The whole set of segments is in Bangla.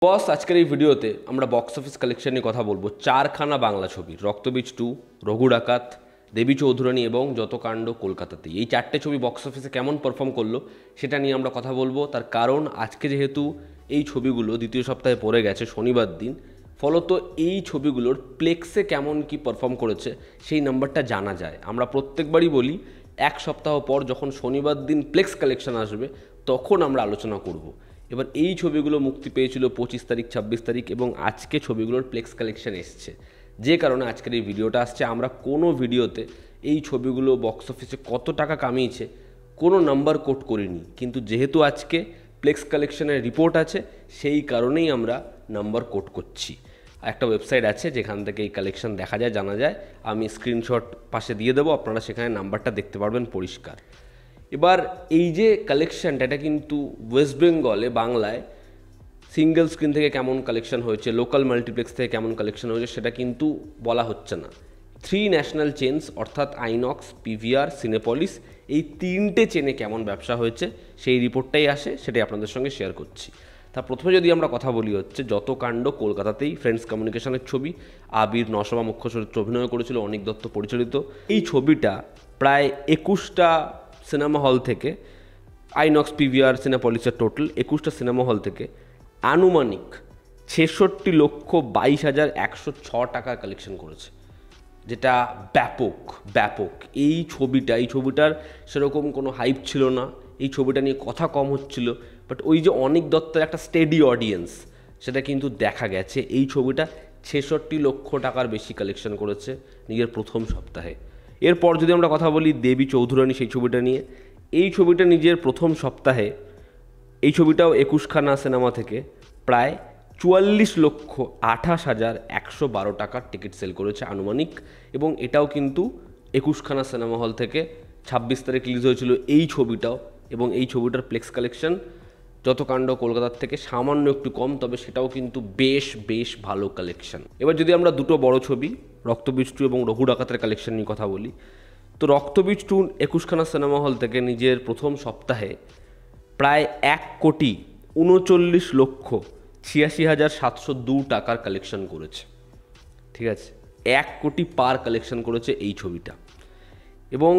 ফার্স্ট আজকের এই ভিডিওতে আমরা বক্স অফিস কালেকশন নিয়ে কথা বলবো। চারখানা বাংলা ছবি, রক্তবীজ 2, রঘু ডাকাত, দেবী চৌধুরানী এবং যত কাণ্ড কলকাতাতে। এই চারটে ছবি বক্স অফিসে কেমন পারফর্ম করলো সেটা নিয়ে আমরা কথা বলবো। তার কারণ আজকে যেহেতু এই ছবিগুলো দ্বিতীয় সপ্তাহে পড়ে গেছে শনিবার দিন, ফলত এই ছবিগুলোর প্লেক্সে কেমন কি পারফর্ম করেছে সেই নাম্বারটা জানা যায়। আমরা প্রত্যেকবারই বলি এক সপ্তাহ পর যখন শনিবার দিন প্লেক্স কালেকশন আসবে তখন আমরা আলোচনা করব। এবার এই ছবিগুলো মুক্তি পেয়েছিল 25 তারিখ, 26 তারিখ এবং আজকে ছবিগুলোর প্লেক্স কালেকশন এসছে, যে কারণে আজকের এই ভিডিওটা আসছে। আমরা কোনো ভিডিওতে এই ছবিগুলো বক্স অফিসে কত টাকা কামিয়েছে কোনো নাম্বার কোট করিনি, কিন্তু যেহেতু আজকে প্লেক্স কালেকশনের রিপোর্ট আছে সেই কারণেই আমরা নাম্বার কোট করছি। একটা ওয়েবসাইট আছে যেখান থেকে এই কালেকশন দেখা যায়, জানা যায়। আমি স্ক্রিনশট পাশে দিয়ে দেবো, আপনারা সেখানে নাম্বারটা দেখতে পারবেন পরিষ্কার। এবার এই যে কালেকশানটা, এটা কিন্তু ওয়েস্ট বেঙ্গলে বাংলায় সিঙ্গেল স্ক্রিন থেকে কেমন কালেকশন হয়েছে, লোকাল মাল্টিপ্লেক্স থেকে কেমন কালেকশন হয়েছে সেটা কিন্তু বলা হচ্ছে না। 3 ন্যাশনাল চেনস অর্থাৎ আইনক্স, পিভিআর, সিনেপলিস, এই 3টে চেনে কেমন ব্যবসা হয়েছে সেই রিপোর্টটাই আসে, সেটাই আপনাদের সঙ্গে শেয়ার করছি। তা প্রথমে যদি আমরা কথা বলি হচ্ছে যত কাণ্ড কলকাতাতেই, ফ্রেন্ডস কমিউনিকেশনের ছবি। আবির নশমা মুখ্য চরিত্রে অভিনয় করেছিল, অনিক দত্ত পরিচালিত। এই ছবিটা প্রায় 21টা সিনেমা হল থেকে, আইনক্স, পিভিআর, সিনেপলিসের টোটাল 21টা সিনেমা হল থেকে আনুমানিক 66,22,106 টাকার কালেকশন করেছে, যেটা ব্যাপক। এই ছবিটার সেরকম কোনো হাইপ ছিল না, এই ছবিটা নিয়ে কথা কম হচ্ছিল, বাট ওই যে অনিক দত্তের একটা স্টেডি অডিয়েন্স সেটা কিন্তু দেখা গেছে। এই ছবিটা 66 লক্ষ টাকার বেশি কালেকশন করেছে নিজের প্রথম সপ্তাহে। এরপর যদি আমরা কথা বলি দেবী চৌধুরানী, সেই ছবিটা নিয়ে, এই ছবিটা নিজের প্রথম সপ্তাহে, এই ছবিটাও 21খানা সিনেমা থেকে প্রায় 44,28,112 টাকার টিকিট সেল করেছে আনুমানিক, এবং এটাও কিন্তু 21খানা সিনেমা হল থেকে 26 তারিখ রিলিজ হয়েছিল এই ছবিটাও, এবং এই ছবিটার প্লেক্স কালেকশন যত কাণ্ড কলকাতার থেকে সামান্য একটু কম, তবে সেটাও কিন্তু বেশ ভালো কালেকশন। এবার যদি আমরা দুটো বড় ছবি রক্তবীজ 2 এবং রঘু ডাকাতের কালেকশন নিয়ে কথা বলি, তো রক্তবীজ 2 21খানা সিনেমা হল থেকে নিজের প্রথম সপ্তাহে প্রায় 1,39,86,702 টাকার কালেকশন করেছে। ঠিক আছে, 1 কোটি পার কালেকশন করেছে এই ছবিটা। এবং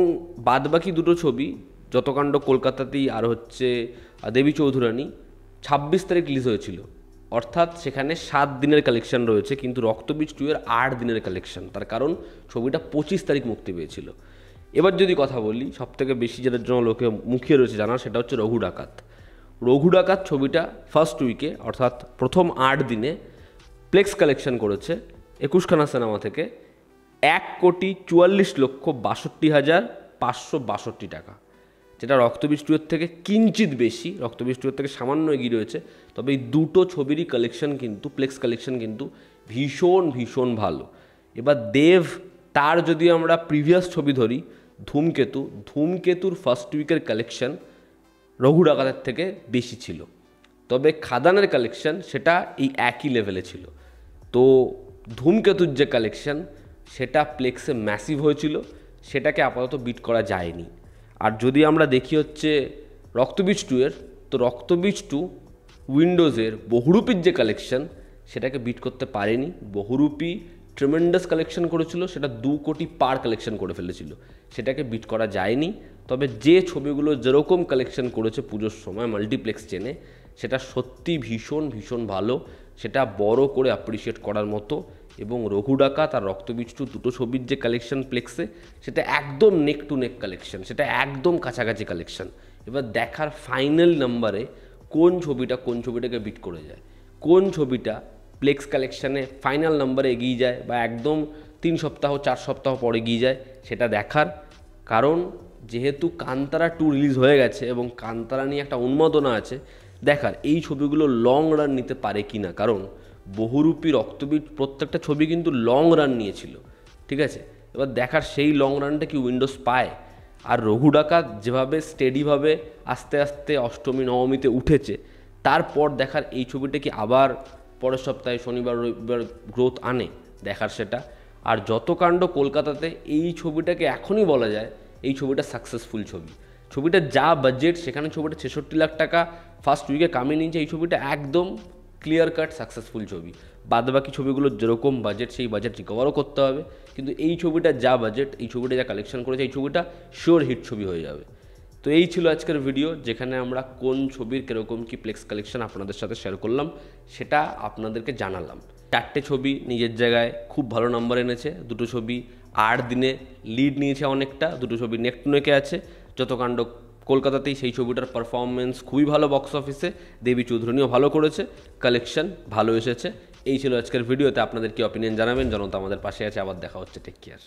বাদবাকি দুটো ছবি যত কাণ্ড কলকাতাতেই আর হচ্ছে দেবী চৌধুরানী 26 তারিখ রিলিজ হয়েছিল, অর্থাৎ সেখানে 7 দিনের কালেকশন রয়েছে, কিন্তু রক্তবীজ 2 এর 8 দিনের কালেকশন। তার কারণ ছবিটা 25 তারিখ মুক্তি পেয়েছিল। এবার যদি কথা বলি সবথেকে বেশি যেটার জন্য লোকে মুখিয়ে রয়েছে জানার, সেটা হচ্ছে রঘু ডাকাত। রঘু ডাকাত ছবিটা ফার্স্ট উইকে অর্থাৎ প্রথম 8 দিনে প্লেক্স কালেকশন করেছে 21খানা সিনেমা থেকে 1,44,62,562 টাকা, যেটা রক্তবীজ 2 এর থেকে কিঞ্চিত বেশি, রক্তবীজ 2 এর থেকে সামান্য এগিয়ে রয়েছে। তবে এই দুটো ছবিরই কালেকশন কিন্তু, প্লেক্স কালেকশন কিন্তু ভীষণ ভালো। এবার দেব, তার যদি আমরা প্রিভিয়াস ছবি ধরি ধূমকেতুর ফার্স্ট উইকের কালেকশন রঘু ডাকাতের থেকে বেশি ছিল, তবে খাদানের কালেকশন সেটা এই একই লেভেলে ছিল। তো ধূমকেতুর যে কালেকশন সেটা প্লেক্সে ম্যাসিভ হয়েছিল, সেটাকে আপাতত বিট করা যায়নি। আর যদি আমরা দেখি হচ্ছে রক্তবীজ 2 এর, তো রক্তবীজ 2 উইন্ডোজের বহুরূপীর যে কালেকশন সেটাকে বিট করতে পারেনি। বহুরূপী ট্রেমেন্ডাস কালেকশন করেছিল, সেটা 2 কোটি পার কালেকশন করে ফেলেছিল, সেটাকে বিট করা যায়নি। তবে যে ছবিগুলো যেরকম কালেকশন করেছে পুজোর সময় মাল্টিপ্লেক্স চেনে, সেটা সত্যি ভীষণ ভালো, সেটা বড় করে অ্যাপ্রিসিয়েট করার মতো। এবং রঘু ডাকাত আর রক্তবীজ 2 দুটো ছবির যে কালেকশন প্লেক্সে, সেটা একদম নেক টু নেক কালেকশন, সেটা একদম কাছাকাছি কালেকশন। এবার দেখার ফাইনাল নাম্বারে কোন ছবিটাকে বিট করে যায়, কোন ছবিটা প্লেক্স কালেকশানে ফাইনাল নাম্বারে এগিয়ে যায় বা একদম 3 সপ্তাহ 4 সপ্তাহ পরে এগিয়ে যায়, সেটা দেখার। কারণ যেহেতু কান্তারা 2 রিলিজ হয়ে গেছে এবং কান্তারা নিয়ে একটা উন্মাদনা আছে, দেখার এই ছবিগুলো লং রান নিতে পারে কি না। কারণ বহুরূপী, রক্তবীজ প্রত্যেকটা ছবি কিন্তু লং রান নিয়েছিল, ঠিক আছে। এবার দেখার সেই লং রানটা কি উইন্ডোজ পায়। আর রঘু ডাকাত যেভাবে স্টেডিভাবে আস্তে আস্তে অষ্টমী নবমীতে উঠেছে, তারপর দেখার এই ছবিটা কি আবার পরের সপ্তাহে শনিবার রবিবার গ্রোথ আনে, দেখার সেটা। আর যত কাণ্ড কলকাতাতে, এই ছবিটাকে এখনই বলা যায় এই ছবিটা সাকসেসফুল ছবি। ছবিটা যা বাজেট, সেখানে ছবিটা 66 লাখ টাকা ফার্স্ট উইকে কামিয়ে নিয়েছে। এই ছবিটা একদম ক্লিয়ার কাট সাকসেসফুল ছবি। বাদবাকি ছবিগুলোর যেরকম বাজেট সেই বাজেট রিকভারও করতে হবে, কিন্তু এই ছবিটা যা বাজেট, এই ছবিটা যা কালেকশন করেছে, এই ছবিটা শিওর হিট ছবি হয়ে যাবে। তো এই ছিল আজকের ভিডিও, যেখানে আমরা কোন ছবির কীরকম কী প্লেক্স কালেকশন আপনাদের সাথে শেয়ার করলাম, সেটা আপনাদেরকে জানালাম। 4টে ছবি নিজের জায়গায় খুব ভালো নাম্বার এনেছে, 2টো ছবি 8 দিনে লিড নিয়েছে অনেকটা, 2টো ছবি নেক টু নেকে আছে। যত কাণ্ড কলকাতাতেই সেই ছবিটার পারফরমেন্স খুবই ভালো বক্স অফিসে, দেবী চৌধুরীও ভালো করেছে, কালেকশন ভালো এসেছে। এই ছিল আজকের ভিডিওতে। আপনাদের কি অপিনিয়ন জানাবেন, জনতা আমাদের পাশে আছে। আবার দেখা হচ্ছে, টেক কেয়ার।